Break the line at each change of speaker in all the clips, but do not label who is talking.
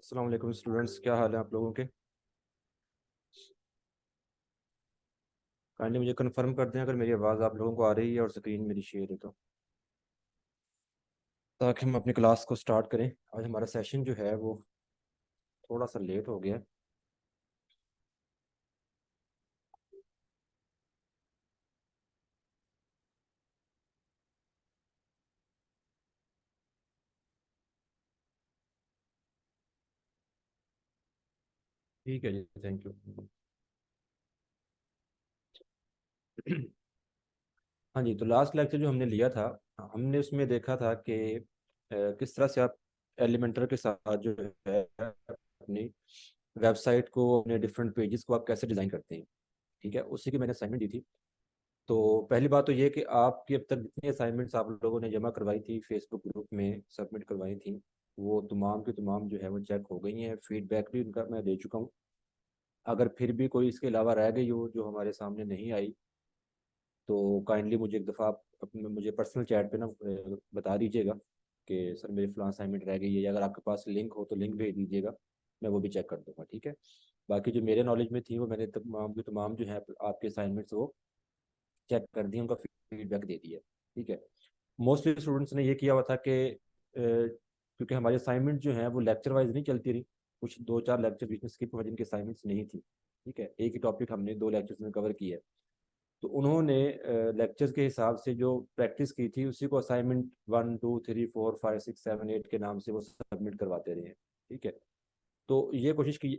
अस्सलाम वालेकुम स्टूडेंट्स, क्या हाल है आप लोगों के। काइंडली मुझे कंफर्म कर दें अगर मेरी आवाज़ आप लोगों को आ रही है और स्क्रीन मेरी शेयर है तो, ताकि हम अपनी क्लास को स्टार्ट करें। आज हमारा सेशन जो है वो थोड़ा सा लेट हो गया है। ठीक है जी, थैंक यू। हाँ जी, तो लास्ट लेक्चर जो हमने लिया था, हमने उसमें देखा था कि किस तरह से आप एलिमेंटर के साथ जो है अपनी वेबसाइट को, अपने डिफरेंट पेजेस को आप कैसे डिज़ाइन करते हैं। ठीक है, उसी की मैंने असाइनमेंट दी थी। तो पहली बात तो ये कि आपकी अब तक जितनी असाइनमेंट्स आप लोगों ने जमा करवाई थी, फेसबुक ग्रुप में सबमिट करवाई थी, वो तमाम की तमाम जो है वो चेक हो गई हैं। फीडबैक भी उनका मैं दे चुका हूँ। अगर फिर भी कोई इसके अलावा रह गई हो जो हमारे सामने नहीं आई, तो काइंडली मुझे एक दफ़ा आप अपने मुझे पर्सनल चैट पे ना बता दीजिएगा कि सर मेरी फ़लाँ असाइनमेंट रह गई है, या अगर आपके पास लिंक हो तो लिंक भेज दीजिएगा, मैं वो भी चेक कर दूँगा। ठीक है। बाकी जो मेरे नॉलेज में थी वो मैंने तमाम की तमाम जो है आपके असाइनमेंट्स वो चेक कर दी, उनका फीडबैक दे दिया। ठीक है। मोस्टली स्टूडेंट्स ने ये किया हुआ था कि क्योंकि हमारी असाइनमेंट जो है वो लेक्चर वाइज नहीं चलती रही, कुछ दो चार लेक्चर बीच में स्किप हुए जिनकी असाइनमेंट्स नहीं थी। ठीक है, एक ही टॉपिक हमने दो लेक्चर्स में कवर किया है। तो उन्होंने लेक्चर्स के हिसाब से जो प्रैक्टिस की थी उसी को असाइनमेंट 1 2 3 4 5 6 7 8 के नाम से वो सबमिट करवाते रहे हैं। ठीक है। तो ये कोशिश की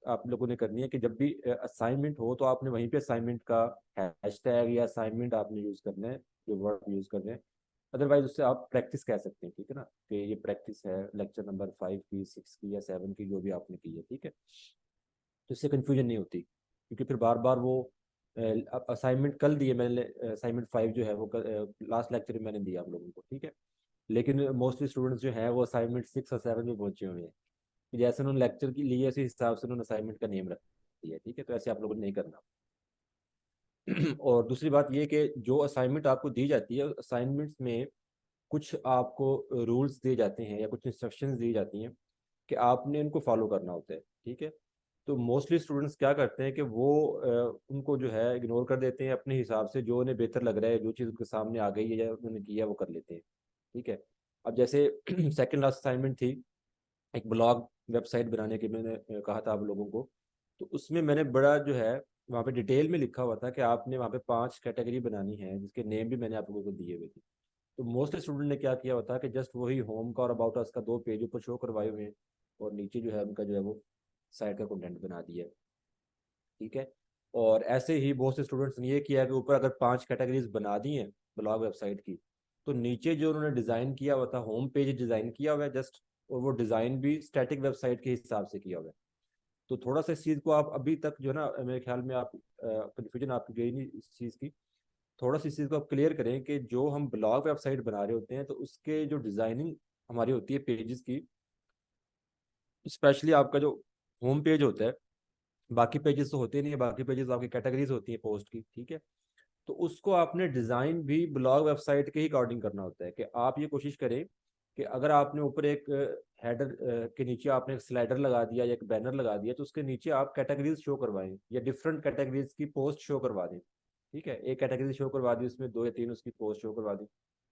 आप लोगों ने करनी है कि जब भी असाइनमेंट हो तो आपने वहीं पे असाइनमेंट का हैशटैग या असाइनमेंट आपने यूज़ करना है, जो वर्ड यूज़ कर रहे हैं। अदरवाइज उससे आप प्रैक्टिस कह सकते हैं। ठीक है ना, कि ये प्रैक्टिस है लेक्चर नंबर 5 की, 6 की या 7 की, जो भी आपने की है। ठीक है। तो इससे कन्फ्यूजन नहीं होती, क्योंकि फिर बार बार वो असाइनमेंट कल दिए मैंने, असाइनमेंट 5 जो है वो लास्ट लेक्चर में मैंने दिया आप लोगों को। ठीक है। लेकिन मोस्टली स्टूडेंट्स जो है वो असाइनमेंट 6 और 7 में पहुंचे हुए हैं, कि जैसे उन्होंने लेक्चर की लिए उसी हिसाब से उन्होंने असाइनमेंट का नेम रख दिया। ठीक है, तो ऐसे आप लोगों ने नहीं करना। और दूसरी बात ये कि जो असाइनमेंट आपको दी जाती है, असाइनमेंट्स में कुछ आपको रूल्स दिए जाते हैं या कुछ इंस्ट्रक्शंस दी जाती हैं कि आपने उनको फॉलो करना होता है। ठीक है। तो मोस्टली स्टूडेंट्स क्या करते हैं कि वो उनको जो है इग्नोर कर देते हैं, अपने हिसाब से जो उन्हें बेहतर लग रहा है, जो चीज़ उनके सामने आ गई है या उन्होंने किया वो कर लेते हैं। ठीक है। अब जैसे सेकंड लास्ट असाइनमेंट थी, एक ब्लॉग वेबसाइट बनाने के, मैंने कहा था आप लोगों को। तो उसमें मैंने बड़ा जो है वहाँ पे डिटेल में लिखा हुआ था कि आपने वहाँ पे 5 कैटेगरी बनानी है, जिसके नेम भी मैंने आप लोगों को दिए हुए थे। तो मोस्ट स्टूडेंट ने क्या किया होता है कि जस्ट वही होम का और अबाउट अस का दो पेज ऊपर शो करवाए हुए हैं, और नीचे जो है उनका जो है वो साइट का कंटेंट बना दिया है। ठीक है। और ऐसे ही बहुत से स्टूडेंट्स ने ये किया है कि ऊपर अगर 5 कैटेगरीज बना दी हैं ब्लॉग वेबसाइट की, तो नीचे जो उन्होंने डिज़ाइन किया हुआ था, होम पेज डिज़ाइन किया हुआ है जस्ट, और वो डिज़ाइन भी स्टैटिक वेबसाइट के हिसाब से किया हुआ है। तो थोड़ा सा इस चीज़ को आप अभी तक जो है ना, मेरे ख्याल में आप कन्फ्यूजन आपकी गई नहीं इस चीज़ की। थोड़ा सा इस चीज़ को आप क्लियर करें कि जो हम ब्लॉग वेबसाइट बना रहे होते हैं तो उसके जो डिज़ाइनिंग हमारी होती है पेजेस की, स्पेशली आपका जो होम पेज होता है, बाकी पेजेस तो होते नहीं है, बाकी पेजेस आपकी कैटेगरीज होती है पोस्ट की। ठीक है। तो उसको आपने डिज़ाइन भी ब्लॉग वेबसाइट के ही अकॉर्डिंग करना होता है, कि आप ये कोशिश करें कि अगर आपने ऊपर एक हेडर के नीचे आपने एक स्लाइडर लगा दिया या एक बैनर लगा दिया, तो उसके नीचे आप कैटेगरीज शो करवाएं या डिफरेंट कैटेगरीज की पोस्ट शो करवा दें। ठीक है, एक कैटेगरी शो करवा दी, उसमें दो या तीन उसकी पोस्ट शो करवा दी,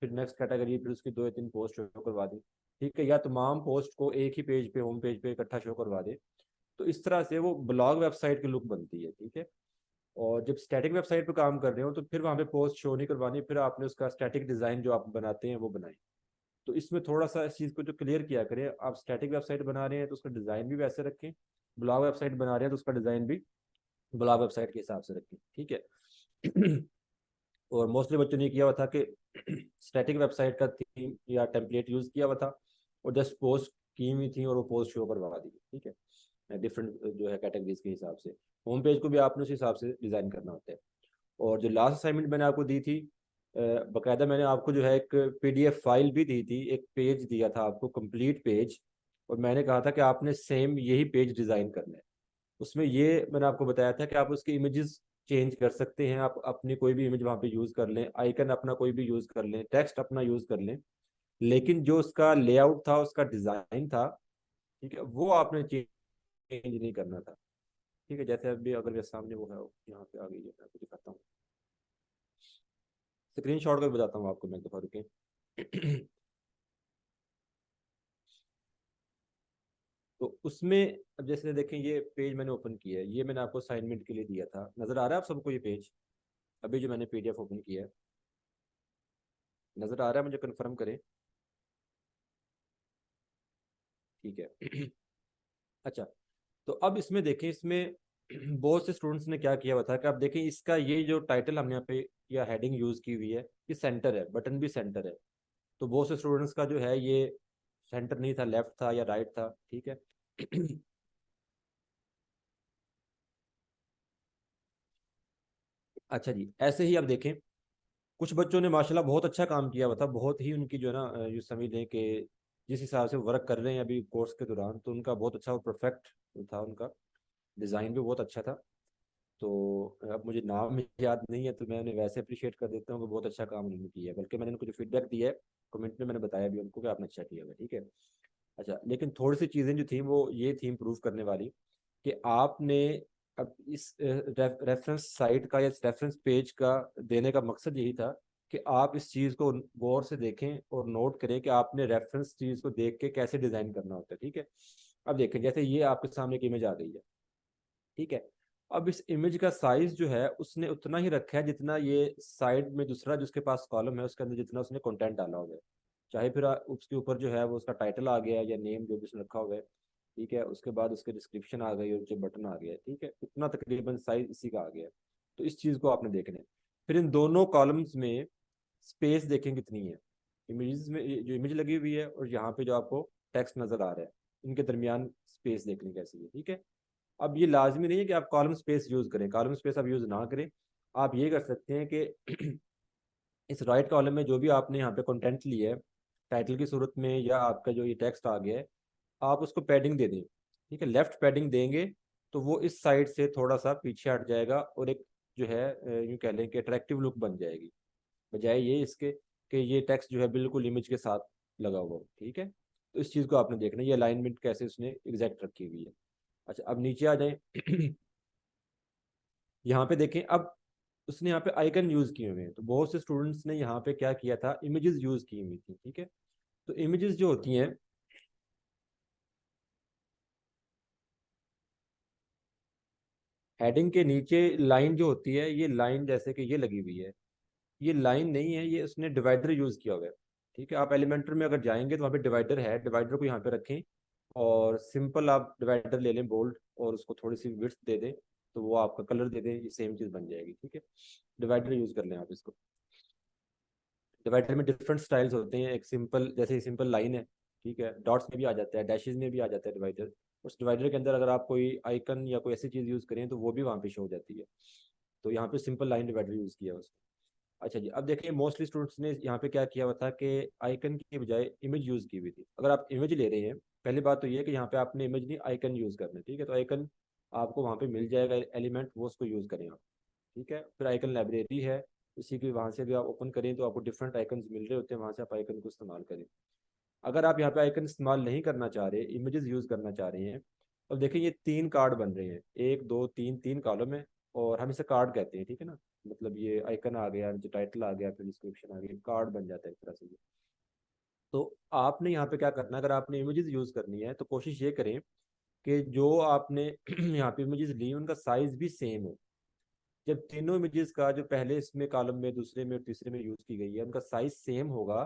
फिर नेक्स्ट कैटेगरी, फिर उसकी दो या तीन पोस्ट शो करवा दी। ठीक है, या तमाम पोस्ट को एक ही पेज पे, होम पेज पे इकट्ठा शो करवा दे। तो इस तरह से वो ब्लॉग वेबसाइट की लुक बनती है। ठीक है। और जब स्टैटिक वेबसाइट पे काम कर रहे हो तो फिर वहाँ पे पोस्ट शो नहीं करवानी, फिर आपने उसका स्टैटिक डिज़ाइन जो आप बनाते हैं वो बनाए। तो इसमें थोड़ा सा इस चीज़ को जो क्लियर किया करें, आप स्टैटिक वेबसाइट बना रहे हैं तो उसका डिज़ाइन भी वैसे रखें, ब्लॉग वेबसाइट बना रहे हैं तो उसका डिज़ाइन भी ब्लॉग वेबसाइट के हिसाब से रखें। ठीक है। और मोस्टली बच्चों ने किया हुआ था कि स्टैटिक वेबसाइट का थीम या टेम्पलेट यूज़ किया हुआ था, और जस्ट पोस्ट की हुई थी और वो पोस्ट शो करवा दी। ठीक है, डिफरेंट जो है कैटेगरीज के हिसाब से। होम पेज को भी आपने उस हिसाब से डिज़ाइन करना होता है। और जो लास्ट असाइनमेंट मैंने आपको दी थी, बकायदा मैंने आपको जो है एक पीडीएफ फाइल भी दी थी, एक पेज दिया था आपको, कंप्लीट पेज। और मैंने कहा था कि आपने सेम यही पेज डिज़ाइन करना है। उसमें ये मैंने आपको बताया था कि आप उसके इमेजेस चेंज कर सकते हैं, आप अपनी कोई भी इमेज वहाँ पे यूज़ कर लें, आइकन अपना कोई भी यूज़ कर लें, टेक्स्ट अपना यूज़ कर लें। लेकिन जो उसका लेआउट था, उसका डिज़ाइन था, ठीक है, वो आपने चेंज नहीं करना था। ठीक है, जैसे अभी अगर मेरे सामने वो है, यहाँ पे आ गई है, मैं आपको दिखाता हूँ, स्क्रीन शॉट कर बताता हूँ आपको मैं, एक दफा रुके। तो उसमें अब जैसे देखें, ये पेज मैंने ओपन किया है, ये मैंने आपको असाइनमेंट के लिए दिया था, नजर आ रहा है आप सबको ये पेज? अभी जो मैंने पीडीएफ ओपन किया है, नजर आ रहा है? मुझे कंफर्म करें। ठीक है। अच्छा, तो अब इसमें देखें, इसमें बहुत से स्टूडेंट्स ने क्या किया हुआ था कि आप देखें, इसका ये जो टाइटल हमने यहाँ पे या हेडिंग यूज की हुई है, ये सेंटर है, बटन भी सेंटर है। तो बहुत से स्टूडेंट्स का जो है ये सेंटर नहीं था, लेफ्ट था या राइट था। ठीक है। अच्छा जी, ऐसे ही आप देखें, कुछ बच्चों ने माशाल्लाह बहुत अच्छा काम किया हुआ था, बहुत ही उनकी जो है ना, ये समझ लें कि जिस हिसाब से वर्क कर रहे हैं अभी कोर्स के दौरान, तो उनका बहुत अच्छा और परफेक्ट था, उनका डिज़ाइन भी बहुत अच्छा था। तो अब मुझे नाम याद नहीं है, तो मैं उन्हें वैसे अप्रिशिएट कर देता हूँ कि बहुत अच्छा काम उन्होंने किया है, बल्कि मैंने उनको जो फीडबैक दिया है कमेंट में, मैंने बताया भी उनको कि आपने अच्छा किया हुआ है। ठीक है। अच्छा, लेकिन थोड़ी सी चीज़ें जो थी वो ये थी इम्प्रूव करने वाली, कि आपने अब इस रेफरेंस साइट का या रेफरेंस पेज का देने का मकसद यही था कि आप इस चीज़ को गौर से देखें और नोट करें कि आपने रेफरेंस चीज़ को देख के कैसे डिज़ाइन करना होता है। ठीक है। अब देखें, जैसे ये आपके सामने एक इमेज आ गई है। ठीक है। अब इस इमेज का साइज जो है उसने उतना ही रखा है जितना ये साइड में दूसरा जिसके पास कॉलम है उसके अंदर जितना उसने कंटेंट डाला हुआ है। चाहे फिर उसके ऊपर जो है वो उसका टाइटल आ गया या नेम जो भी उसने रखा हुआ है। ठीक है, उसके बाद उसके डिस्क्रिप्शन आ गई और जो बटन आ गया है। ठीक है, इतना तकरीबन साइज इसी का आ गया है। तो इस चीज़ को आपने देखना है। फिर इन दोनों कॉलम्स में स्पेस देखें कितनी है। इमेजेस में जो इमेज लगी हुई है और यहाँ पे जो आपको टेक्स्ट नजर आ रहा है, इनके दरमियान स्पेस देखनी कैसी है। ठीक है। अब ये लाजमी नहीं है कि आप कॉलम स्पेस यूज करें, कॉलम स्पेस आप यूज ना करें। आप ये कर सकते हैं कि इस राइट कॉलम में जो भी आपने यहाँ पे कंटेंट लिया है, टाइटल की सूरत में या आपका जो ये टेक्स्ट आ गया है, आप उसको पैडिंग दे दें। ठीक है, लेफ्ट पैडिंग देंगे तो वो इस साइड से थोड़ा सा पीछे हट जाएगा और एक जो है यूँ कह लें कि अट्रैक्टिव लुक बन जाएगी, बजाय ये इसके कि ये टेक्स्ट जो है बिल्कुल इमेज के साथ लगा हुआ हो। ठीक है, तो इस चीज़ को आपने देखना है, ये अलाइनमेंट कैसे उसने एग्जैक्ट रखी हुई है। अच्छा, अब नीचे आ जाए। यहाँ पे देखें, अब उसने यहाँ पे आइकन यूज किए हुए हैं, तो बहुत से स्टूडेंट्स ने यहाँ पे क्या किया था, इमेजेस यूज की हुई थी। ठीक है, तो इमेजेस जो होती हैं, हेडिंग के नीचे लाइन जो होती है, ये लाइन जैसे कि ये लगी हुई है, ये लाइन नहीं है, ये उसने डिवाइडर यूज किया हुआ है। ठीक है, आप एलिमेंटर में अगर जाएंगे तो वहाँ पे डिवाइडर है, डिवाइडर को यहाँ पे रखें और सिंपल आप डिवाइडर ले लें बोल्ड, और उसको थोड़ी सी विड्थ दे दें, तो वो आपका कलर दे दें, ये सेम चीज़ बन जाएगी। ठीक है, डिवाइडर यूज कर लें आप इसको। डिवाइडर में डिफरेंट स्टाइल्स होते हैं, एक सिंपल, जैसे सिंपल लाइन है। ठीक है, डॉट्स में भी आ जाता है, डैशेज में भी आ जाता है डिवाइडर। उस डिवाइडर के अंदर अगर आप कोई आइकन या कोई ऐसी चीज़ यूज़ करें तो वो भी वहाँ पे शो हो जाती है। तो यहाँ पे सिंपल लाइन डिवाइडर यूज़ किया है उसको। अच्छा जी, अब देखिए, मोस्टली स्टूडेंट्स ने यहाँ पे क्या किया हुआ था कि आइकन की बजाय इमेज यूज़ की हुई थी। अगर आप इमेज ले रहे हैं, पहली बात तो ये है कि यहाँ पे आपने इमेज नहीं आइकन यूज़ करना है। ठीक है, तो आइकन आपको वहाँ पे मिल जाएगा एलिमेंट, वो उसको यूज़ करें आप। ठीक है, फिर आइकन लाइब्रेरी है, उसी की वहाँ से भी आप ओपन करें तो आपको डिफरेंट आइकन मिल रहे होते हैं, वहाँ से आप आइकन को इस्तेमाल करें। अगर आप यहाँ पे आइकन इस्तेमाल नहीं करना चाह रहे, इमेजेस यूज़ करना चाह रहे हैं, अब देखिए ये तीन कार्ड बन रहे हैं, एक दो तीन, तीन कॉलम है, और हम इसे कार्ड कहते हैं। ठीक है ना, मतलब ये आइकन आ गया, जो टाइटल आ गया, फिर डिस्क्रिप्शन आ गया, कार्ड बन जाता है एक तरह से ये। तो आपने यहाँ पे क्या करना है, अगर आपने इमेजेस यूज़ करनी है तो कोशिश ये करें कि जो आपने यहाँ पे इमेजेस ली उनका साइज भी सेम हो। जब तीनों इमेजेस का जो पहले इसमें कॉलम में, दूसरे में और तीसरे में यूज की गई है, उनका साइज सेम होगा,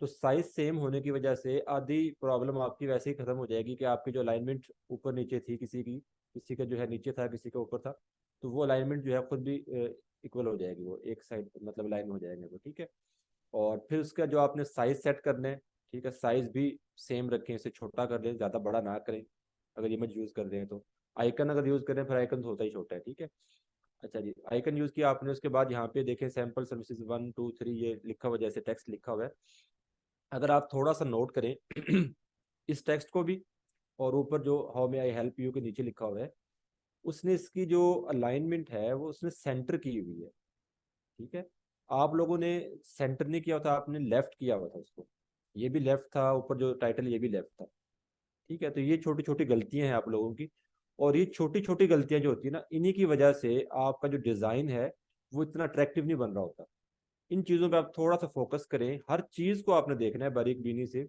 तो साइज सेम होने की वजह से आधी प्रॉब्लम आपकी वैसे ही खत्म हो जाएगी कि आपकी जो अलाइनमेंट ऊपर नीचे थी, किसी का जो है नीचे था, किसी का ऊपर था, तो वो अलाइनमेंट जो है खुद भी इक्वल हो जाएगी, वो एक साइड मतलब लाइन हो जाएंगे वो। ठीक है, और फिर उसका जो आपने साइज सेट करना है, ठीक है, साइज भी सेम रखें, इसे छोटा कर लें, ज़्यादा बड़ा ना करें। अगर इमेज यूज़ कर रहे हैं तो आइकन अगर यूज़ करें, फिर आइकन तो होता ही छोटा है। ठीक है। अच्छा जी, आइकन यूज किया आपने, उसके बाद यहाँ पे देखें सैम्पल सर्विसेज 1 2 3 ये लिखा हुआ, जैसे टेक्स्ट लिखा हुआ है। अगर आप थोड़ा सा नोट करें इस टेक्स्ट को भी, और ऊपर जो how may I help you के नीचे लिखा हुआ है, उसने इसकी जो अलाइनमेंट है वो उसने सेंटर की हुई है। ठीक है, आप लोगों ने सेंटर नहीं किया होता, आपने लेफ्ट किया हुआ था उसको, ये भी लेफ्ट था, ऊपर जो टाइटल ये भी लेफ्ट था। ठीक है, तो ये छोटी छोटी गलतियां हैं आप लोगों की। और ये छोटी छोटी गलतियां जो होती है ना, इन्हीं की वजह से आपका जो डिजाइन है वो इतना अट्रैक्टिव नहीं बन रहा होता। इन चीजों पे आप थोड़ा सा फोकस करें, हर चीज को आपने देखना है बारीक बीनी से,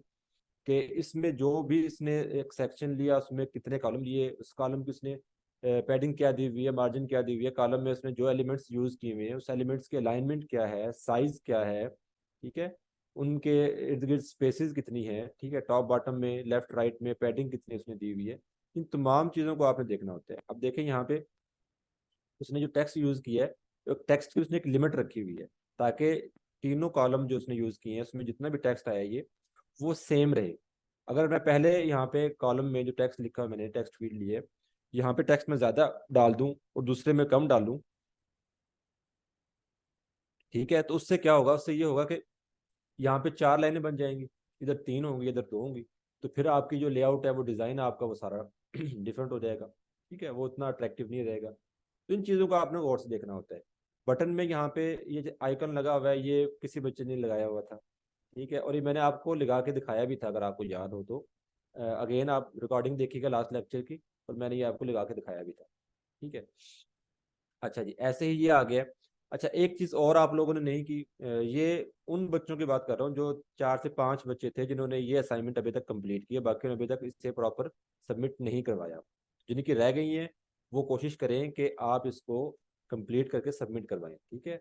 कि इसमें जो भी इसने एक सेक्शन लिया उसमें कितने कॉलम लिए, उस कॉलम की उसने पैडिंग क्या दी हुई है, मार्जिन क्या दी हुई है, कॉलम में उसने जो एलिमेंट्स यूज किए हुए हैं उस एलिमेंट्स के अलाइनमेंट क्या है, साइज क्या है, ठीक है, उनके इर्द गिर्द स्पेसिस कितनी है, ठीक है, टॉप बॉटम में लेफ्ट राइट में पैडिंग कितनी उसने दी हुई है। इन तमाम चीज़ों को आपने देखना होता है। अब देखें यहाँ पे उसने जो टेक्स्ट यूज किया है, तो टेक्स्ट की उसने एक लिमिट रखी हुई है, ताकि तीनों कॉलम जो उसने यूज किए हैं उसमें जितना भी टेक्स्ट आया ये वो सेम रहे। अगर मैं पहले यहाँ पे कॉलम में जो टेक्स्ट लिखा है मैंने टेक्स्ट फील्ड लिए, यहाँ पे टेक्स्ट में ज़्यादा डाल दूं और दूसरे में कम डालूं, ठीक है, तो उससे क्या होगा, उससे ये होगा कि यहाँ पे 4 लाइनें बन जाएंगी, इधर 3 होंगी इधर 2 होंगी। तो फिर आपकी जो लेआउट है वो डिज़ाइन है आपका वो सारा डिफरेंट हो जाएगा, ठीक है, वो उतना अट्रैक्टिव नहीं रहेगा। तो इन चीज़ों को आपने गौर से देखना होता है। बटन में यहाँ पे ये जो आइकन लगा हुआ है ये किसी बच्चे ने लगाया हुआ था, ठीक है, और ये मैंने आपको लगा के दिखाया भी था अगर आपको याद हो तो। अगेन आप रिकॉर्डिंग देखिएगा लास्ट लेक्चर की, और मैंने ये आपको लगा के दिखाया भी था, ठीक है। अच्छा जी, ऐसे ही ये आ गया। अच्छा, एक चीज़ और आप लोगों ने नहीं की, ये उन बच्चों की बात कर रहा हूँ जो 4 से 5 बच्चे थे जिन्होंने ये असाइनमेंट अभी तक कंप्लीट किया, बाकी ने अभी तक इसे प्रॉपर सबमिट नहीं करवाया। जिनकी रह गई हैं वो कोशिश करें कि आप इसको कंप्लीट करके सबमिट करवाएं, ठीक है।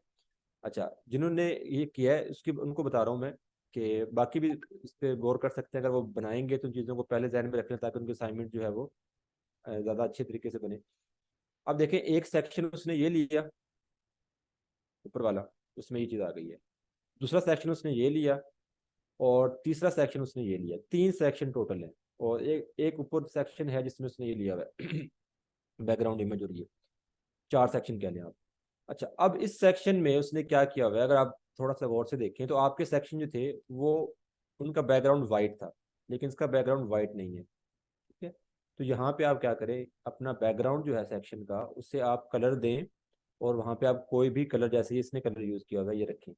अच्छा, जिन्होंने ये किया है उसकी उनको बता रहा हूँ मैं कि बाकी भी इस पर गौर कर सकते हैं, अगर वो बनाएंगे तो उन चीज़ों को पहले ध्यान में रखना ताकि उनकी असाइनमेंट जो है वो ज़्यादा अच्छे तरीके से बने। अब देखें, एक सेक्शन उसने ये लिया ऊपर वाला, उसमें ये चीज़ आ गई है। दूसरा सेक्शन उसने ये लिया, और तीसरा सेक्शन उसने ये लिया, 3 सेक्शन टोटल है। और एक एक ऊपर सेक्शन है जिसमें उसने ये लिया हुआ है बैकग्राउंड इमेज, और ये 4 सेक्शन कह लें आप। अच्छा, अब इस सेक्शन में उसने क्या किया हुआ है, अगर आप थोड़ा सा गौर से देखें तो आपके सेक्शन जो थे वो उनका बैकग्राउंड वाइट था, लेकिन इसका बैकग्राउंड वाइट नहीं है, ठीक है। तो यहाँ पे आप क्या करें, अपना बैकग्राउंड जो है सेक्शन का उसे आप कलर दें, और वहाँ पे आप कोई भी कलर, जैसे इसने कलर यूज़ किया होगा ये रखें,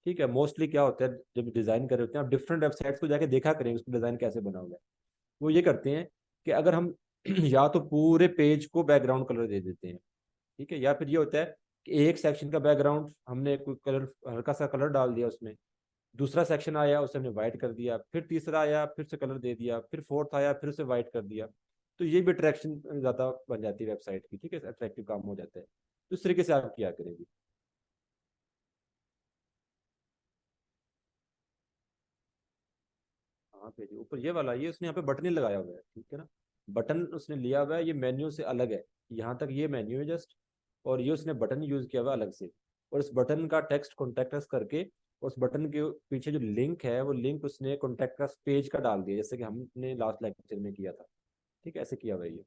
ठीक है। मोस्टली क्या होता है जब डिज़ाइन कर रहे होते हैं आप डिफरेंट वेबसाइट्स को जाके देखा करें उसका डिज़ाइन कैसे बना हुआ है। वो ये करते हैं कि अगर हम या तो पूरे पेज को बैकग्राउंड कलर दे देते हैं, ठीक है, या फिर ये होता है कि एक सेक्शन का बैकग्राउंड हमने कोई कलर हल्का सा कलर डाल दिया उसमें, दूसरा सेक्शन आया उसे हमने वाइट कर दिया, फिर तीसरा आया फिर से कलर दे दिया, फिर फोर्थ आया फिर उसे वाइट कर दिया। तो ये भी अट्रैक्शन ज़्यादा बन जाती है वेबसाइट की, ठीक है, अट्रैक्टिव काम हो जाता है। तो इस तरीके से आप किया करेंगे। हाँ पे ऊपर ये वाला, ये उसने यहाँ पे बटन ही लगाया हुआ है, ठीक है ना, बटन उसने लिया हुआ है, ये मेन्यू से अलग है। यहाँ तक ये मेन्यू है जस्ट, और ये उसने बटन यूज किया हुआ है अलग से। और इस बटन का टेक्स्ट कॉन्टेक्ट अस करके, उस बटन के पीछे जो लिंक है वो लिंक उसने कॉन्टेक्ट अस पेज का डाल दिया, जैसे कि हमने लास्ट लेक्चर में किया था, ठीक है, ऐसे किया हुआ है ये।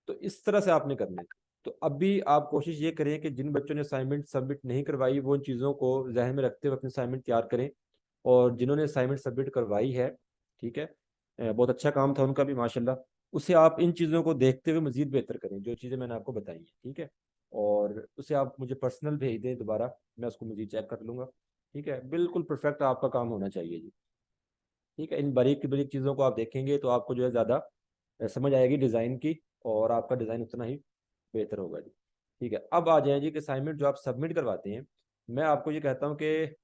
तो इस तरह से आपने करना है। तो अब भी आप कोशिश ये करें कि जिन बच्चों ने असाइनमेंट सबमिट नहीं करवाई वो इन चीज़ों को जहन में रखते हुए अपनी असाइनमेंट तैयार करें। और जिन्होंने असाइनमेंट सबमिट करवाई है, ठीक है, बहुत अच्छा काम था उनका भी माशाल्लाह, उसे आप इन चीज़ों को देखते हुए मजीद बेहतर करें जो चीज़ें मैंने आपको बताई हैं, ठीक है। और उसे आप मुझे पर्सनल भेज दें दोबारा, मैं उसको मजीद चेक कर लूँगा, ठीक है, बिल्कुल परफेक्ट आपका काम होना चाहिए जी। ठीक है, इन बारीक बारीक चीज़ों को आप देखेंगे तो आपको जो है ज़्यादा समझ आएगी डिज़ाइन की, और आपका डिज़ाइन उतना ही बेहतर होगा जी। ठीक है, अब आ जाए जी कि असाइनमेंट जो आप सबमिट करवाते हैं, मैं आपको ये कहता हूँ कि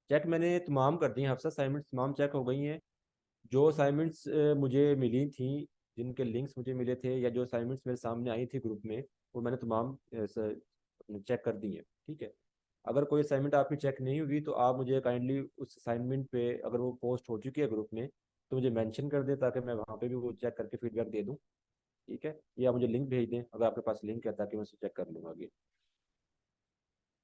चेक मैंने तमाम कर दी हैं, हफ्सा असाइनमेंट्स तमाम चेक हो गई हैं। जो असाइनमेंट्स मुझे मिली थी, जिनके लिंक्स मुझे मिले थे, या जो असाइनमेंट्स मेरे सामने आई थी ग्रुप में, वो मैंने तमाम चेक कर दी हैं, ठीक है। अगर कोई असाइनमेंट आपकी चेक नहीं हुई तो आप मुझे काइंडली उस असाइनमेंट पे, अगर वो पोस्ट हो चुकी है ग्रुप में, तो मुझे मेंशन कर दें ताकि मैं वहाँ पे भी वो चेक करके फीडबैक दे दूँ, ठीक है। या मुझे लिंक भेज दें अगर आपके पास लिंक है, ताकि मैं उसे चेक कर लूँगा आगे।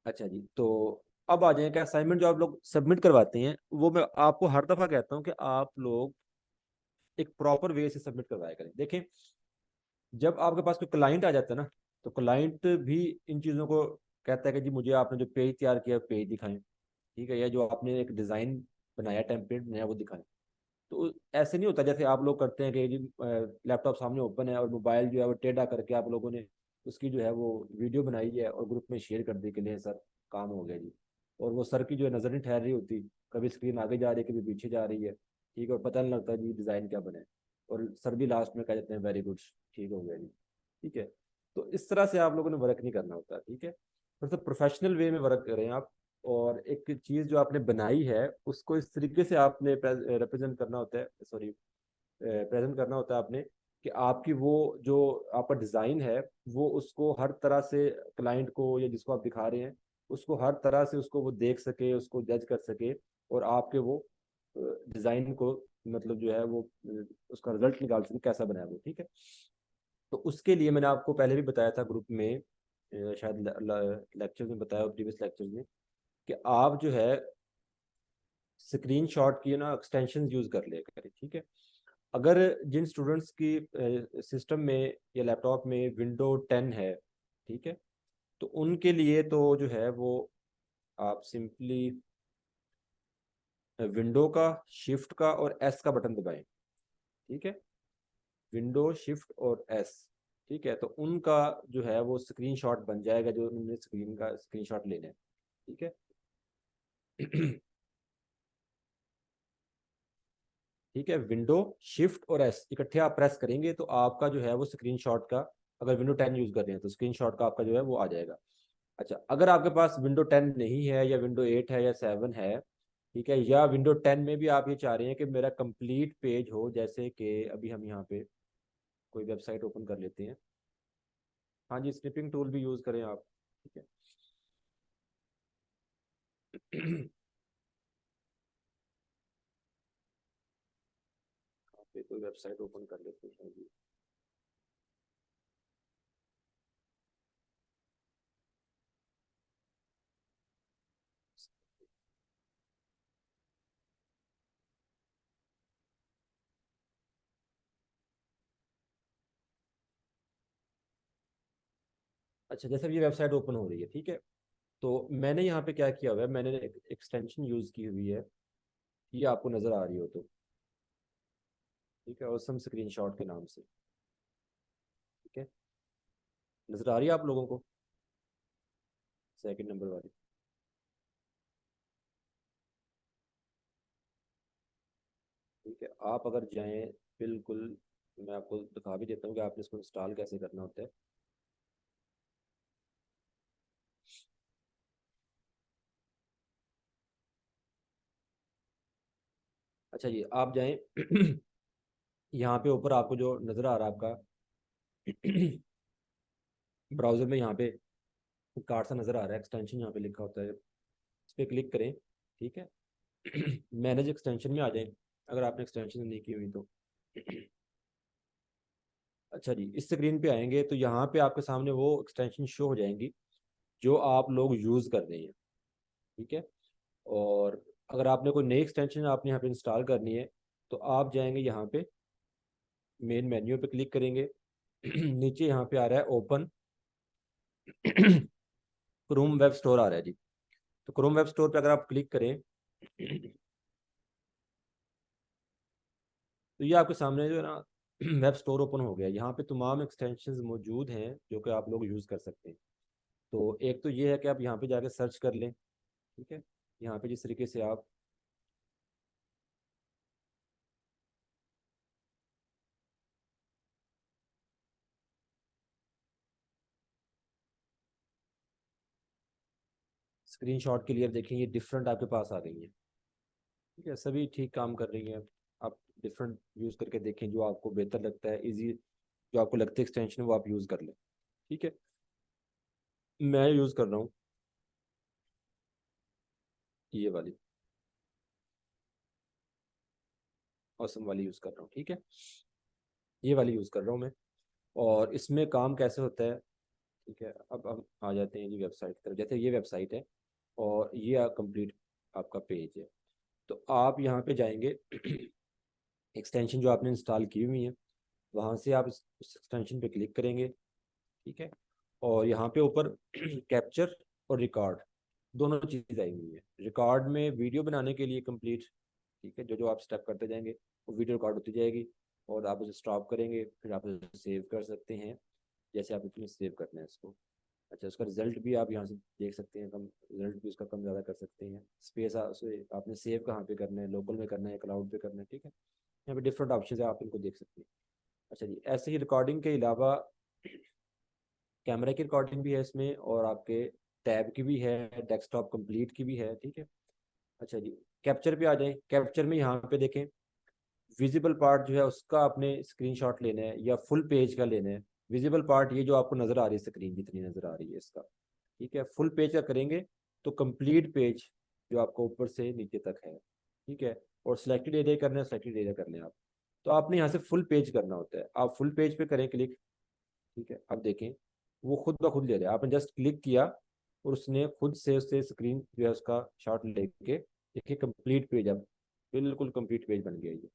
अच्छा जी, तो अब आ जाए कि असाइनमेंट जो आप लोग सबमिट करवाते हैं वो मैं आपको हर दफ़ा कहता हूँ कि आप लोग एक प्रॉपर वे से सबमिट करवाया करें। देखें, जब आपके पास कोई क्लाइंट आ जाता है ना, तो क्लाइंट भी इन चीज़ों को कहता है कि जी मुझे आपने जो पेज तैयार किया पेज दिखाएं, ठीक है, या जो आपने एक डिज़ाइन बनाया टेम्पलेट बनाया वो दिखाएं। तो ऐसे नहीं होता जैसे आप लोग करते हैं कि जी लैपटॉप सामने ओपन है और मोबाइल जो है वो टेढ़ा करके आप लोगों ने उसकी जो है वो वीडियो बनाई है और ग्रुप में शेयर कर दी कि लिए सर काम हो गया जी। और वो सर की जो है नज़र नहीं ठहर रही होती, कभी स्क्रीन आगे जा रही है कभी पीछे जा रही है। ठीक है, और पता नहीं लगता जी डिज़ाइन क्या बने, और सर भी लास्ट में कह देते हैं वेरी गुड, ठीक हो गया जी। ठीक है, तो इस तरह से आप लोगों ने वर्क नहीं करना होता। ठीक है, थोड़ा सा प्रोफेशनल वे में वर्क करें आप। और एक चीज़ जो आपने बनाई है उसको इस तरीके से आपने रिप्रेजेंट करना होता है, सॉरी प्रेजेंट करना होता है आपने, कि आपकी वो जो आपका डिज़ाइन है वो उसको हर तरह से क्लाइंट को या जिसको आप दिखा रहे हैं उसको हर तरह से उसको वो देख सके, उसको जज कर सके, और आपके वो डिज़ाइन को मतलब जो है वो उसका रिजल्ट निकाल सके कैसा बना है वो। ठीक है, तो उसके लिए मैंने आपको पहले भी बताया था ग्रुप में, शायद लेक्चर में बताया, प्रीवियस लेक्चर में, कि आप जो है स्क्रीनशॉट की ना एक्सटेंशन यूज़ कर लिया करें। ठीक है, अगर जिन स्टूडेंट्स की सिस्टम में या लैपटॉप में विंडो 10 है, ठीक है, तो उनके लिए तो जो है वो आप सिंपली विंडो का, शिफ्ट का और एस का बटन दबाएं। ठीक है, विंडो शिफ्ट और एस। ठीक है, तो उनका जो है वो स्क्रीनशॉट बन जाएगा, जो उन्होंने स्क्रीन का स्क्रीनशॉट लेना है। ठीक है। ठीक है, विंडो शिफ्ट और एस इकट्ठे आप प्रेस करेंगे तो आपका जो है वो स्क्रीनशॉट का, अगर विंडो 10 यूज कर रहे हैं तो स्क्रीनशॉट का आपका जो है वो आ जाएगा। अच्छा, अगर आपके पास विंडो 10 नहीं है या विंडो 8 है या 7 है, ठीक है, या विंडो 10 में भी आप ये चाह रहे हैं कि मेरा कंप्लीट पेज हो, जैसे कि अभी हम यहाँ पे कोई वेबसाइट ओपन कर लेते हैं। हाँ जी, स्निपिंग टूल भी यूज़ करें आप। ठीक है। यहाँ पे कोई वेबसाइट ओपन कर लेते हैं जी। अच्छा, जैसे अब ये वेबसाइट ओपन हो रही है, ठीक है, तो मैंने यहाँ पे क्या किया हुआ है, मैंने एक एक्सटेंशन यूज़ की हुई है, ये आपको नज़र आ रही हो तो, ठीक है, और स्क्रीनशॉट के नाम से। ठीक है, नज़र आ रही है आप लोगों को, सेकंड नंबर वाली। ठीक है, आप अगर जाएं, बिल्कुल, मैं आपको दिखा भी देता हूँ कि आपने इसको इंस्टॉल कैसे करना होता है। अच्छा जी, आप जाएं यहाँ पे ऊपर आपको जो नज़र आ रहा है आपका ब्राउज़र में, यहाँ पे कार्ड सा नज़र आ रहा है, एक्सटेंशन यहाँ पे लिखा होता है, इस पर क्लिक करें। ठीक है, मैनेज एक्सटेंशन में आ जाएं अगर आपने एक्सटेंशन नहीं की हुई तो। अच्छा जी, इस स्क्रीन पे आएंगे तो यहाँ पे आपके सामने वो एक्सटेंशन शो हो जाएंगी जो आप लोग यूज़ कर रहे हैं। ठीक है, और अगर आपने कोई नई एक्सटेंशन आपने यहाँ पे इंस्टॉल करनी है तो आप जाएंगे यहाँ पे, मेन मेन्यू पे क्लिक करेंगे। नीचे यहाँ पे आ रहा है ओपन क्रोम वेब स्टोर आ रहा है जी। तो क्रोम वेब स्टोर पे अगर आप क्लिक करें तो ये आपके सामने जो है ना वेब स्टोर ओपन हो गया। यहाँ पे तमाम एक्सटेंशंस मौजूद हैं जो कि आप लोग यूज़ कर सकते हैं। तो एक तो ये है कि आप यहाँ पे जाके सर्च कर लें। ठीक है, यहाँ पे जिस तरीके से आप स्क्रीनशॉट के लिए देखेंगे डिफरेंट आपके पास आ गई हैं। ठीक है, सभी ठीक काम कर रही हैं। आप डिफरेंट यूज़ करके देखें, जो आपको बेहतर लगता है, इजी, जो आपको लगता है एक्सटेंशन वो आप यूज़ कर लें। ठीक है, मैं यूज़ कर रहा हूँ ये वाली, ऑसम वाली यूज़ कर रहा हूँ। ठीक है, ये वाली यूज़ कर रहा हूँ मैं। और इसमें काम कैसे होता है, ठीक है, अब हम आ जाते हैं जी वेबसाइट की तरफ। जैसे ये वेबसाइट है और ये कंप्लीट आपका पेज है, तो आप यहाँ पे जाएंगे एक्सटेंशन जो आपने इंस्टॉल की हुई है वहाँ से आप उस एक्सटेंशन पे क्लिक करेंगे। ठीक है, और यहाँ पे ऊपर कैप्चर और रिकॉर्ड दोनों चीज़ आई हुई है। रिकॉर्ड में वीडियो बनाने के लिए कंप्लीट, ठीक है, जो जो आप स्टेप करते जाएंगे वो वीडियो रिकॉर्ड होती जाएगी, और आप उसे स्टॉप करेंगे, फिर आप उसे सेव कर सकते हैं, जैसे आप इसमें सेव करना है इसको। अच्छा, उसका रिजल्ट भी आप यहाँ से देख सकते हैं, कम रिजल्ट भी उसका कम ज़्यादा कर सकते हैं। स्पेस आपने सेव कहाँ पे करना है, लोकल में करना है, क्लाउड पे करना है, ठीक है। यहाँ पे डिफरेंट ऑप्शन है, आप इनको देख सकते हैं। अच्छा जी, ऐसे ही रिकॉर्डिंग के अलावा कैमरा की रिकॉर्डिंग भी है इसमें, और आपके टैब की भी है, डेस्कटॉप कंप्लीट की भी है, ठीक है। अच्छा जी, कैप्चर पे आ जाए। कैप्चर में यहाँ पे देखें, विजिबल पार्ट जो है उसका आपने स्क्रीनशॉट लेना है या फुल पेज का लेना है। विजिबल पार्ट ये जो आपको नज़र आ रही है, स्क्रीन जितनी नज़र आ रही है इसका, ठीक है। फुल पेज का करेंगे तो कंप्लीट पेज जो आपको ऊपर से नीचे तक है, ठीक है। और सिलेक्टेड एरिया करना है, सिलेक्टेड एरिया कर लें आप। तो आपने यहाँ से फुल पेज करना होता है, आप फुल पेज पे करें क्लिक, ठीक है। अब देखें वो खुद ब खुद ले रहा है, आपने जस्ट क्लिक किया और उसने खुद से उससे स्क्रीन जो है उसका शॉट लेके, देखिए कंप्लीट पेज, अब बिल्कुल कंप्लीट पेज बन गया ये,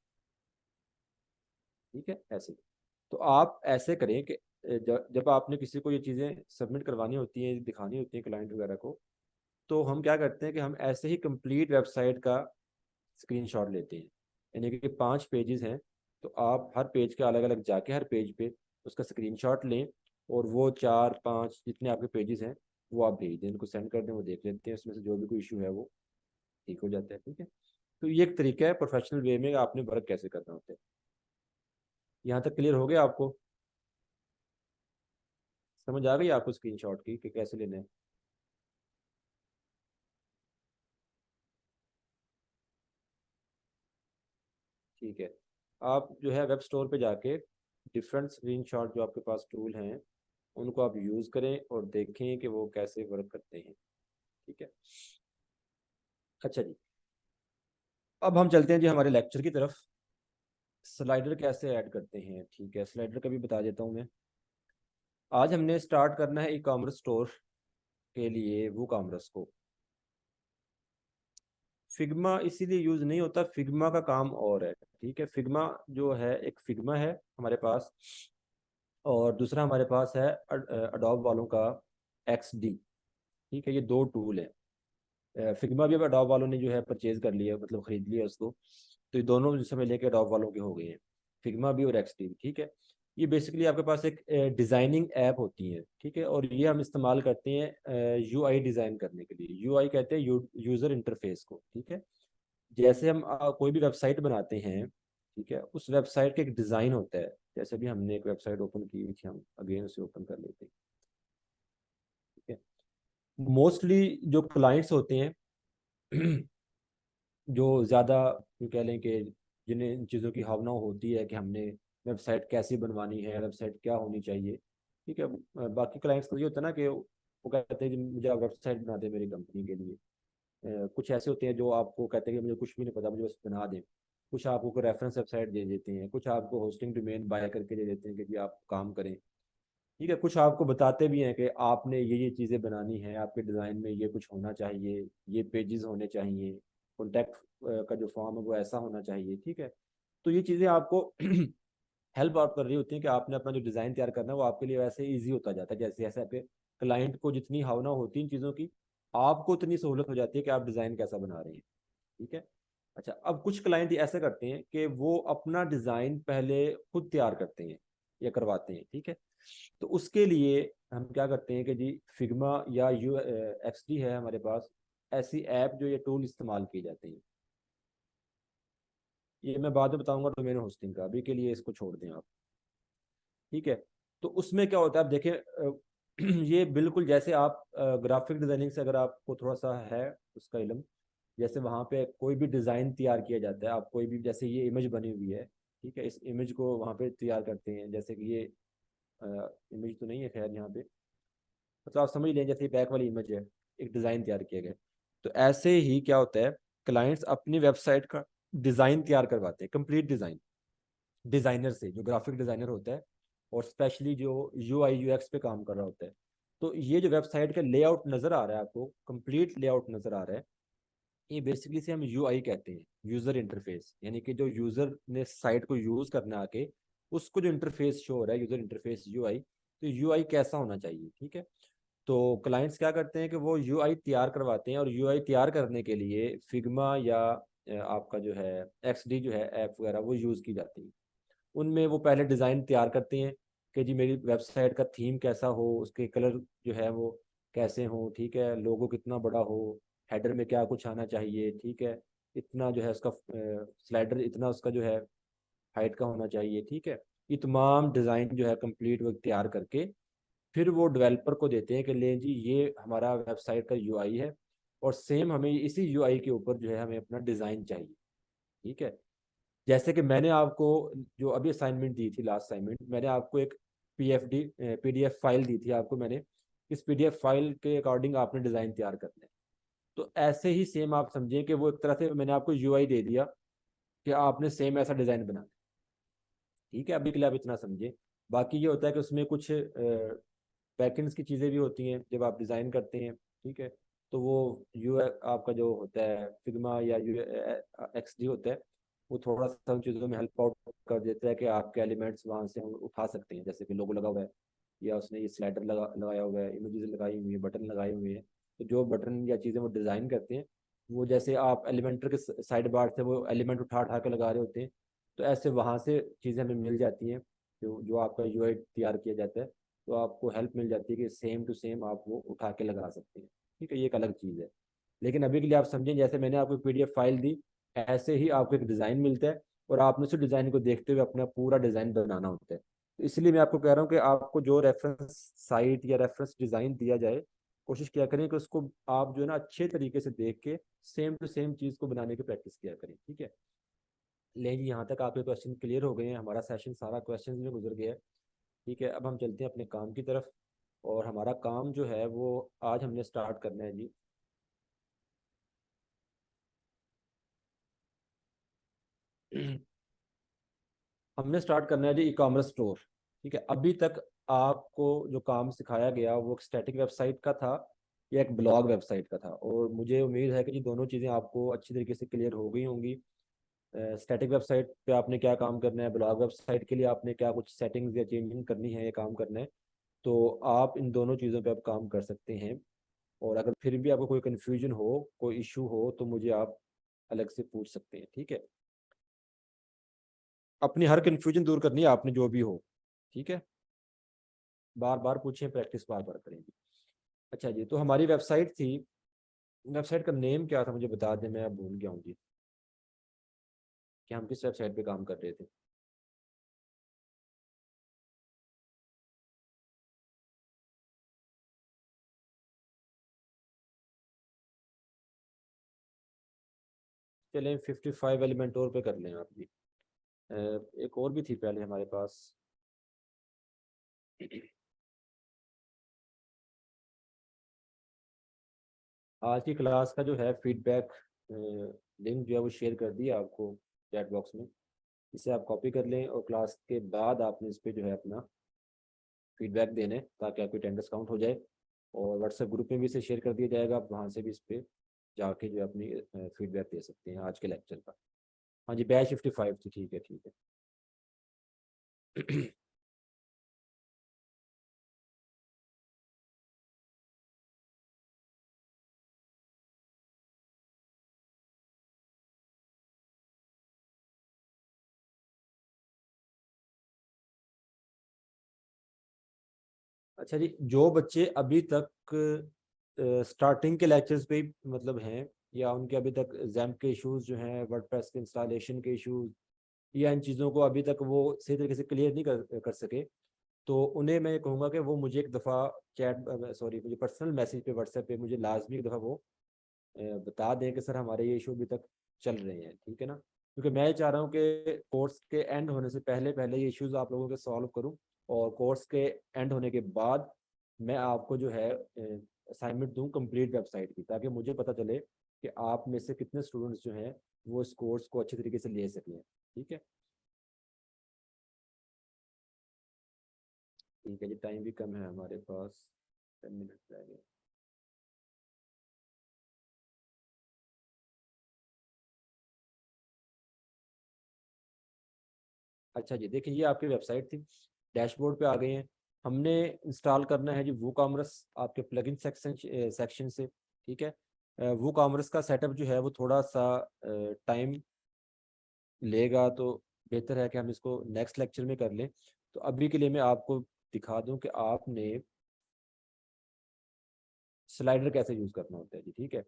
ठीक है। ऐसे तो आप ऐसे करें कि जब आपने किसी को ये चीज़ें सबमिट करवानी होती हैं, दिखानी होती हैं क्लाइंट वगैरह को, तो हम क्या करते हैं कि हम ऐसे ही कंप्लीट वेबसाइट का स्क्रीनशॉट लेते हैं। यानी कि 5 पेजेस हैं, तो आप हर पेज के अलग अलग जाके हर पेज पे उसका स्क्रीनशॉट लें, और वो 4 5 जितने आपके पेजेस हैं वो आप भेज दें, उनको सेंड कर दें, वो देख लेते हैं, उसमें से जो भी कोई इशू है वो ठीक हो जाता है, ठीक है। तो ये एक तरीका है प्रोफेशनल वे में आपने वर्क कैसे करना होता है। यहाँ तक क्लियर हो गया आपको? समझ आ गई आपको स्क्रीनशॉट की कि कैसे लेना है? ठीक है। आप जो है वेब स्टोर पे जाके डिफरेंट स्क्रीनशॉट जो आपके पास टूल हैं उनको आप यूज़ करें और देखें कि वो कैसे वर्क करते हैं, ठीक है। अच्छा जी, अब हम चलते हैं जी हमारे लेक्चर की तरफ। स्लाइडर कैसे ऐड करते हैं, ठीक है, स्लाइडर का भी बता देता हूँ मैं। आज हमने स्टार्ट करना है ई कॉमर्स स्टोर के लिए वो कॉमर्स को। फिग्मा इसीलिए यूज़ नहीं होता, फिग्मा का काम और है, ठीक है। फिग्मा जो है, एक फिग्मा है हमारे पास, और दूसरा हमारे पास है अडोब वालों का XD, ठीक है। ये दो टूल हैं। फिग्मा भी अब अडोब वालों ने जो है परचेज कर लिया, मतलब खरीद लिया उसको। तो ये दोनों जिस समय लेके अडोब वालों के हो गए हैं, फिग्मा भी और XD भी, ठीक है। ये बेसिकली आपके पास एक डिज़ाइनिंग ऐप होती है, ठीक है। और ये हम इस्तेमाल करते हैं UI डिज़ाइन करने के लिए। UI कहते हैं यूज़र इंटरफेस को, ठीक है। जैसे हम कोई भी वेबसाइट बनाते हैं, ठीक है, उस वेबसाइट का एक डिज़ाइन होता है। जैसे भी हमने एक वेबसाइट ओपन की हुई थी, हम अगेन उसे ओपन कर लेते हैं, ठीक है। मोस्टली जो क्लाइंट्स होते हैं जो ज़्यादा यूँ कह लें कि जिन्हें इन चीज़ों की भावना होती है कि हमने वेबसाइट कैसी बनवानी है, वेबसाइट क्या होनी चाहिए, ठीक है। बाकी क्लाइंट्स को ये होता है ना कि वो कहते हैं कि मुझे आप वेबसाइट बना दें मेरी कंपनी के लिए। कुछ ऐसे होते हैं जो आपको कहते हैं कि मुझे कुछ भी नहीं पता, मुझे बस बना दें। कुछ आपको कोई रेफरेंस वेबसाइट दे देते हैं, कुछ आपको होस्टिंग डोमेन बाय करके दे देते हैं कि जी आप काम करें, ठीक है। कुछ आपको बताते भी हैं कि आपने ये चीज़ें बनानी है, आपके डिज़ाइन में ये कुछ होना चाहिए, ये पेजेस होने चाहिए, कॉन्टैक्ट का जो फॉर्म है वो ऐसा होना चाहिए, ठीक है। तो ये चीज़ें आपको हेल्प आउट कर रही होती हैं कि आपने अपना जो डिज़ाइन तैयार करना है वो आपके लिए वैसे ईजी होता जाता है। जैसे जैसे आपके क्लाइंट को जितनी भावना होती है इन चीज़ों की, आपको उतनी सहूलत हो जाती है कि आप डिज़ाइन कैसा बना रहे हैं, ठीक है। अच्छा, अब कुछ क्लाइंट ऐसे करते हैं कि वो अपना डिज़ाइन पहले खुद तैयार करते हैं या करवाते हैं, ठीक है। तो उसके लिए हम क्या करते हैं कि जी फिग्मा या XD है हमारे पास, ऐसी ऐप जो ये टूल इस्तेमाल किए जाते हैं। ये मैं बाद में बताऊंगा डोमेन होस्टिंग का, अभी के लिए इसको छोड़ दें आप, ठीक है। तो उसमें क्या होता है, आप देखिए ये बिल्कुल जैसे आप ग्राफिक डिजाइनिंग से अगर आपको थोड़ा सा है उसका इल्म, जैसे वहाँ पे कोई भी डिज़ाइन तैयार किया जाता है, आप कोई भी, जैसे ये इमेज बनी हुई है, ठीक है, इस इमेज को वहाँ पे तैयार करते हैं। जैसे कि ये इमेज तो नहीं है खैर यहाँ पे, मतलब आप समझ लें जैसे बैक वाली इमेज है, एक डिज़ाइन तैयार किया गया। तो ऐसे ही क्या होता है, क्लाइंट्स अपनी वेबसाइट का डिज़ाइन तैयार करवाते हैं, कंप्लीट डिज़ाइन, डिज़ाइनर से, जो ग्राफिक डिज़ाइनर होता है, और स्पेशली जो UI UX पे काम कर रहा होता है। तो ये जो वेबसाइट का लेआउट नज़र आ रहा है आपको, कंप्लीट लेआउट नज़र आ रहा है, ये बेसिकली से हम UI कहते हैं, यूज़र इंटरफेस। यानी कि जो यूज़र ने साइट को यूज़ करना आके, उसको जो इंटरफेस शो हो रहा है, यूज़र इंटरफेस UI, तो UI कैसा होना चाहिए, ठीक है। तो क्लाइंट्स क्या करते हैं कि वो UI तैयार करवाते हैं, और UI तैयार करने के लिए फिग्मा या आपका जो है XD जो है ऐप वगैरह वो यूज़ की जाती है। उनमें वो पहले डिज़ाइन तैयार करते हैं कि जी मेरी वेबसाइट का थीम कैसा हो, उसके कलर जो है वो कैसे हो, ठीक है, लोगो कितना बड़ा हो, हेडर में क्या कुछ आना चाहिए, ठीक है, इतना जो है उसका स्लाइडर इतना उसका जो है हाइट का होना चाहिए, ठीक है। ये तमाम डिज़ाइन जो है कंप्लीट वो तैयार करके फिर वो डेवलपर को देते हैं कि ले जी ये हमारा वेबसाइट का यूआई है, और सेम हमें इसी यूआई के ऊपर जो है हमें अपना डिज़ाइन चाहिए, ठीक है। जैसे कि मैंने आपको जो अभी असाइनमेंट दी थी, लास्ट असाइनमेंट, मैंने आपको एक पीडीएफ फाइल दी थी आपको मैंने, इस पीडीएफ फाइल के अकॉर्डिंग आपने डिज़ाइन तैयार करना है। तो ऐसे ही सेम आप समझिए कि वो एक तरह से मैंने आपको यूआई दे दिया कि आपने सेम ऐसा डिज़ाइन बनाना, ठीक है। अभी के लिए आप इतना समझिए। बाकी ये होता है कि उसमें कुछ बैकएंड्स की चीज़ें भी होती हैं जब आप डिज़ाइन करते हैं, ठीक है। तो वो यू आपका जो होता है फिग्मा या यू एक्स डी होता है, वो थोड़ा सा उन चीज़ों में हेल्प आउट कर देता है कि आपके एलिमेंट्स वहाँ से हम उठा सकते हैं, जैसे कि लोगो लगा हुआ है या उसने ये स्लाइडर लगाया हुआ है, इमेजेस लगाई हुई है, बटन लगाए हुए हैं। तो जो बटन या चीज़ें वो डिज़ाइन करते हैं, वो जैसे आप एलिमेंटर के साइड बार से वो एलिमेंट उठा उठा के लगा रहे होते हैं, तो ऐसे वहाँ से चीज़ें हमें मिल जाती हैं, जो जो आपका यूआई तैयार किया जाता है, तो आपको हेल्प मिल जाती है कि सेम टू सेम आप वो उठा के लगा सकते हैं, ठीक है। ये एक अलग चीज़ है। लेकिन अभी के लिए आप समझें, जैसे मैंने आपको पीडीएफ फाइल दी, ऐसे ही आपको एक डिज़ाइन मिलता है, और आपने उस डिज़ाइन को देखते हुए अपना पूरा डिज़ाइन बनाना होता है। तो इसलिए मैं आपको कह रहा हूँ कि आपको जो रेफरेंस साइट या रेफरेंस डिज़ाइन दिया जाए, कोशिश किया करें कि उसको आप जो है ना अच्छे तरीके से देख के सेम टू सेम चीज़ को बनाने की प्रैक्टिस किया करें, ठीक है। ले जी यहाँ तक आपके क्वेश्चन क्लियर हो गए हैं, हमारा सेशन सारा क्वेश्चन में गुजर गया है, ठीक है। अब हम चलते हैं अपने काम की तरफ, और हमारा काम जो है वो आज हमने स्टार्ट करना है जी। हमने स्टार्ट करना है जी ई कॉमर्स स्टोर, ठीक है। अभी तक आपको जो काम सिखाया गया वो एक स्टैटिक वेबसाइट का था या एक ब्लॉग वेबसाइट का था, और मुझे उम्मीद है कि जी दोनों चीज़ें आपको अच्छी तरीके से क्लियर हो गई होंगी। स्टैटिक वेबसाइट पे आपने क्या काम करना है, ब्लॉग वेबसाइट के लिए आपने क्या कुछ सेटिंग्स या चेंजिंग करनी है या काम करना है, तो आप इन दोनों चीज़ों पे आप काम कर सकते हैं। और अगर फिर भी आपको कोई कन्फ्यूजन हो, कोई इशू हो, तो मुझे आप अलग से पूछ सकते हैं, ठीक है। अपनी हर कन्फ्यूजन दूर करनी है आपने, जो भी हो, ठीक है। बार बार पूछें, प्रैक्टिस बार बार करेंगे। अच्छा जी, तो हमारी वेबसाइट थी, वेबसाइट का नेम क्या था मुझे बता दें, मैं अब भूल गया हूँ जी, कि हम किस वेबसाइट पे काम कर रहे थे। चलें 55 एलिमेंट और पे कर लें आप जी। एक और भी थी पहले हमारे पास। आज की क्लास का जो है फीडबैक लिंक जो है वो शेयर कर दिया आपको चैट बॉक्स में, इसे आप कॉपी कर लें, और क्लास के बाद आपने इस पर जो है अपना फीडबैक देने, ताकि आपकी अटेंडेंस काउंट हो जाए। और व्हाट्सएप ग्रुप में भी इसे शेयर कर दिया जाएगा, आप वहाँ से भी इस पर जाके जो है अपनी फीडबैक दे सकते हैं आज के लेक्चर का। हाँ जी, बैच 55 थी, ठीक है ठीक है। अच्छा जी, जो बच्चे अभी तक स्टार्टिंग के लेक्चर्स पे मतलब हैं, या उनके अभी तक जैम्प के इश्यूज जो हैं, वर्डप्रेस के इंस्टॉलेशन के इश्यूज, या इन चीज़ों को अभी तक वो सही तरीके से क्लियर नहीं कर सके, तो उन्हें मैं कहूँगा कि वो मुझे एक दफ़ा चैट सॉरी मुझे पर्सनल मैसेज पे व्हाट्सएप पे मुझे लाजमी एक दफ़ा वो बता दें कि सर हमारे ये इशू अभी तक चल रहे हैं, ठीक है ना। क्योंकि मैं चाह रहा हूँ कि कोर्स के एंड होने से पहले पहले ये इश्यूज आप लोगों के सॉल्व करूँ, और कोर्स के एंड होने के बाद मैं आपको जो है असाइनमेंट दूँ कंप्लीट वेबसाइट की, ताकि मुझे पता चले कि आप में से कितने स्टूडेंट्स जो हैं वो इस कोर्स को अच्छे तरीके से ले सकें, ठीक है। ठीक है जी, टाइम भी कम है हमारे पास, 10 मिनट रह गए। अच्छा जी, देखिए ये आपकी वेबसाइट थी, डैशबोर्ड पे आ गए हैं। हमने इंस्टॉल करना है जी वो कॉमर्स आपके प्लगइन सेक्शन से, ठीक है। वो कॉमर्स का सेटअप जो है वो थोड़ा सा टाइम लेगा, तो बेहतर है कि हम इसको नेक्स्ट लेक्चर में कर लें। तो अभी के लिए मैं आपको दिखा दूं कि आपने स्लाइडर कैसे यूज़ करना होता है जी। ठीक है,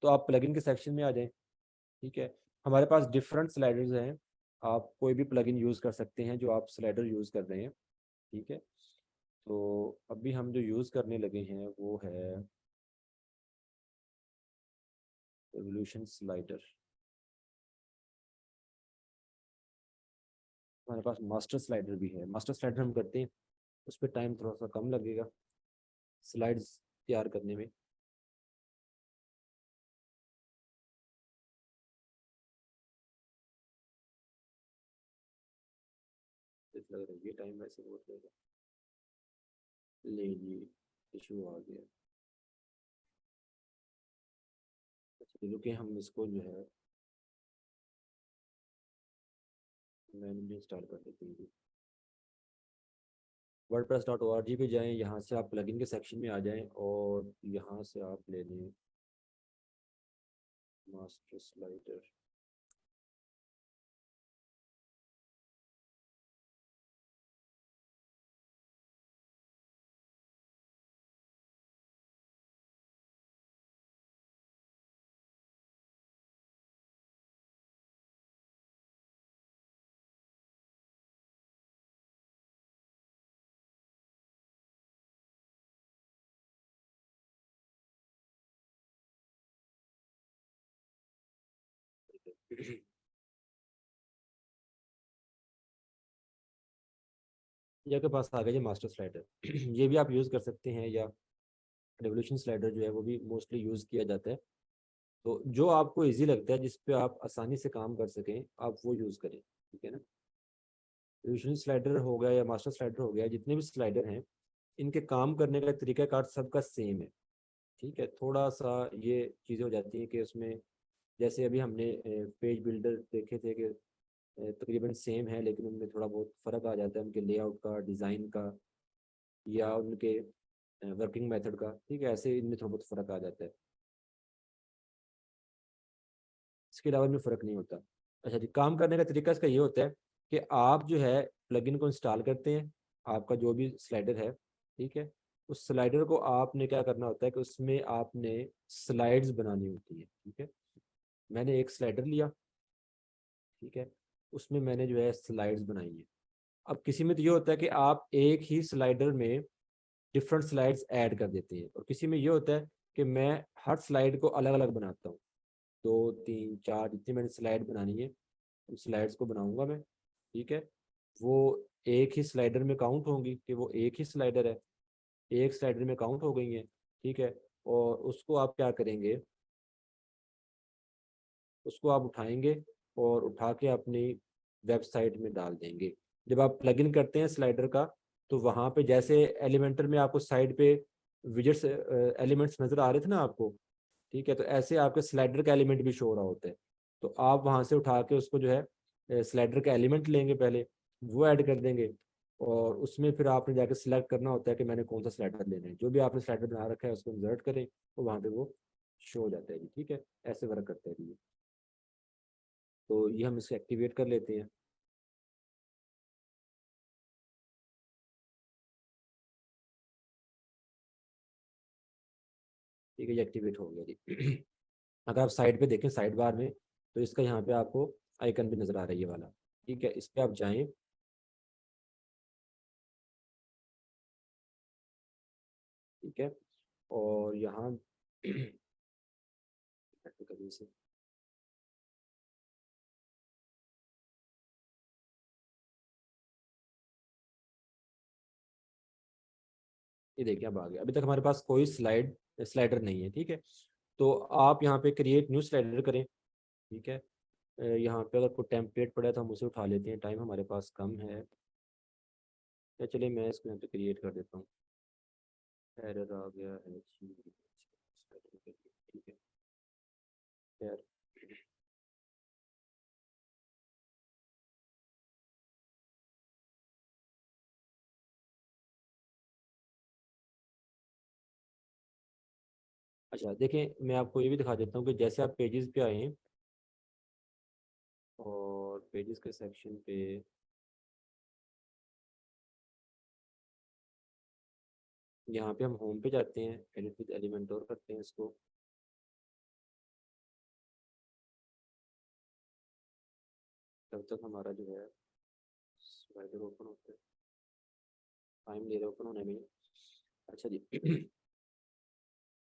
तो आप प्लगइन के सेक्शन में आ जाएं। ठीक है, हमारे पास डिफरेंट स्लाइडर्स हैं, आप कोई भी प्लगइन यूज़ कर सकते हैं जो आप स्लाइडर यूज़ कर रहे हैं। ठीक है, तो अभी हम जो यूज़ करने लगे हैं वो है एवोल्यूशन स्लाइडर। हमारे पास मास्टर स्लाइडर भी है। मास्टर स्लाइडर हम करते हैं, उस पर टाइम थोड़ा सा कम लगेगा स्लाइड्स तैयार करने में। लग रहा है ये टाइम वैसे बहुत लगेगा। ले जी, इशू आ गया। अच्छा रुके, हम इसको जो है मैनुअली इंस्टॉल कर देते हैं। wordpress.org पे जाएं, यहाँ से आप प्लगइन के सेक्शन में आ जाएं और यहाँ से आप ले लें मास्टर स्लाइडर। ये आपके पास आ गया ये मास्टर स्लाइडर। ये भी आप यूज़ कर सकते हैं, या रेवोल्यूशन स्लाइडर जो है वो भी मोस्टली यूज़ किया जाता है। तो जो आपको इजी लगता है, जिस पे आप आसानी से काम कर सकें, आप वो यूज़ करें। ठीक है ना, रेवोल्यूशन स्लाइडर हो गया या मास्टर स्लाइडर हो गया, जितने भी स्लाइडर हैं इनके काम करने का तरीकाकार सबका सेम है। ठीक है, थोड़ा सा ये चीज़ें हो जाती हैं कि उसमें, जैसे अभी हमने पेज बिल्डर देखे थे कि तकरीबन सेम है, लेकिन उनमें थोड़ा बहुत फ़र्क आ जाता है उनके लेआउट का, डिज़ाइन का, या उनके वर्किंग मेथड का। ठीक है, ऐसे इनमें थोड़ा बहुत फ़र्क आ जाता है, इसके अलावा इनमें फ़र्क नहीं होता। अच्छा जी, काम करने का तरीका इसका ये होता है कि आप जो है प्लगइन को इंस्टॉल करते हैं, आपका जो भी स्लाइडर है। ठीक है, उस स्लाइडर को आपने क्या करना होता है कि उसमें आपने स्लाइड्स बनानी होती है। ठीक है, मैंने एक स्लाइडर लिया। ठीक है, उसमें मैंने जो है स्लाइड्स बनाई है। अब किसी में तो ये होता है कि आप एक ही स्लाइडर में डिफरेंट स्लाइड्स ऐड कर देते हैं, और किसी में ये होता है कि मैं हर स्लाइड को अलग अलग बनाता हूँ। दो तीन चार जितनी मैंने स्लाइड बनानी है, उन स्लाइड्स को बनाऊंगा मैं। ठीक है, वो एक ही स्लाइडर में काउंट होंगी कि वो एक ही स्लाइडर है, एक स्लाइडर में काउंट हो गई हैं। ठीक है, और उसको आप क्या करेंगे, उसको आप उठाएंगे और उठा के अपनी वेबसाइट में डाल देंगे। जब आप प्लगइन करते हैं स्लाइडर का, तो वहाँ पे जैसे एलिमेंटर में आपको साइड पे विजेट्स एलिमेंट्स नज़र आ रहे थे ना आपको, ठीक है, तो ऐसे आपके स्लाइडर का एलिमेंट भी शो हो रहा होता है। तो आप वहाँ से उठा के उसको जो है स्लाइडर का एलिमेंट लेंगे पहले, वो ऐड कर देंगे, और उसमें फिर आपने जाकर सिलेक्ट करना होता है कि मैंने कौन सा स्लाइडर लेना है। जो भी आपने स्लाइडर बना रखा है उसको इंसर्ट करें, तो वहाँ पे वो शो हो जाता है जी। ठीक है, ऐसे वर्क करता है जी। तो ये हम इसे एक्टिवेट कर लेते हैं। ठीक है, ये एक्टिवेट हो गया जी। अगर आप साइड पे देखें, साइड बार में, तो इसका यहाँ पे आपको आइकन भी नज़र आ रहा है ये वाला। ठीक है, इस पर आप जाएं। ठीक है, और यहाँ कभी से ये देखिए अब आ गया। अभी तक हमारे पास कोई स्लाइडर नहीं है। ठीक है, तो आप यहाँ पे क्रिएट न्यू स्लाइडर करें। ठीक है, यहाँ पे अगर कोई टेम्पलेट पड़ा है तो हम उसे उठा लेते हैं, टाइम हमारे पास कम है। या चलिए मैं इसको यहाँ पे क्रिएट कर देता हूँ। एरर आ गया है जी। ठीक है, खैर। अच्छा देखिए, मैं आपको ये भी दिखा देता हूँ कि जैसे आप पेजेस पे आए, और पेजेस के सेक्शन पे यहाँ पे हम होम पे जाते हैं, एडिट विद एलिमेंट और करते हैं इसको। तब तक हमारा जो है स्लाइडर ओपन होता है, टाइम ले रहा है ओपन होने में। अच्छा जी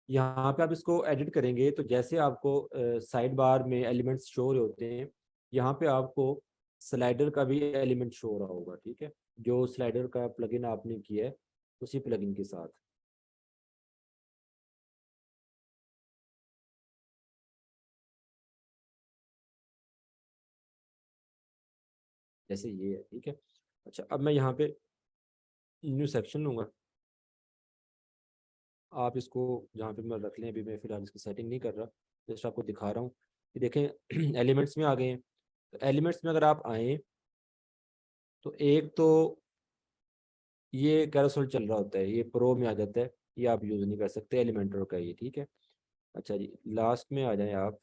यहाँ पे आप इसको एडिट करेंगे तो जैसे आपको साइड बार में एलिमेंट्स शो हो रहे होते हैं, यहाँ पे आपको स्लाइडर का भी एलिमेंट शो हो रहा होगा, ठीक है, जो स्लाइडर का प्लगइन आपने किया है उसी प्लगइन के साथ। जैसे ये है, ठीक है। अच्छा अब मैं यहाँ पे न्यू सेक्शन लूँगा। आप इसको जहाँ पे मैं रख लें, अभी मैं फिलहाल इसकी सेटिंग नहीं कर रहा, जस्ट आपको दिखा रहा हूँ कि देखें एलिमेंट्स में आ गए हैं। तो एलिमेंट्स में अगर आप आए तो एक तो ये कैरोसेल चल रहा होता है, ये प्रो में आ जाता है, ये आप यूज़ नहीं कर सकते, एलिमेंटर का ये, ठीक है। अच्छा जी लास्ट में आ जाएं आप,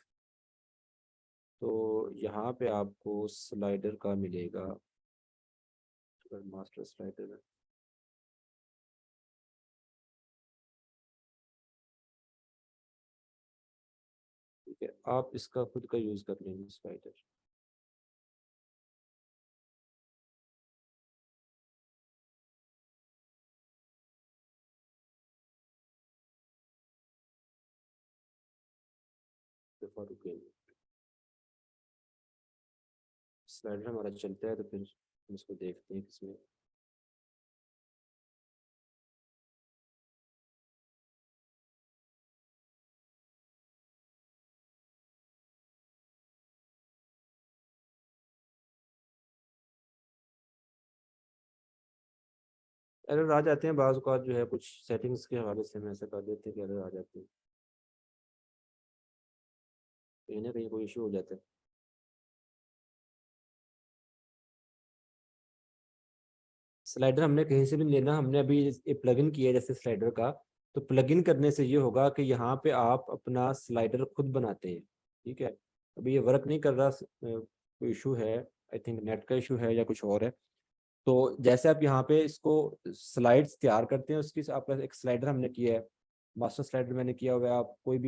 तो यहाँ पे आपको स्लाइडर का मिलेगा, मास्टर स्लाइडर, ठीक है, आप इसका खुद का यूज़ कर लेंगे स्लाइडर। स्लाइडर हमारा चलता है तो फिर हम इसको देखते हैं किसमें। एरर आ जाते हैं बाज़ औक़ात, जो है कुछ सेटिंग्स के हवाले से हम ऐसा कर देते हैं कि एरर आ जाते हैं, कहीं ना कहीं कोई इशू हो जाता है। स्लाइडर हमने कहीं से भी लेना, हमने अभी ये प्लगइन किया है जैसे स्लाइडर का, तो प्लगइन करने से ये होगा कि यहाँ पे आप अपना स्लाइडर खुद बनाते हैं, ठीक है। अभी ये वर्क नहीं कर रहा, कोई इशू है, आई थिंक नेट का इशू है या कुछ और है। तो जैसे आप यहाँ पे इसको स्लाइड्स तैयार करते हैं, उसकी आपका एक स्लाइडर हमने किया है, मास्टर स्लाइडर मैंने किया हुआ है, आप कोई भी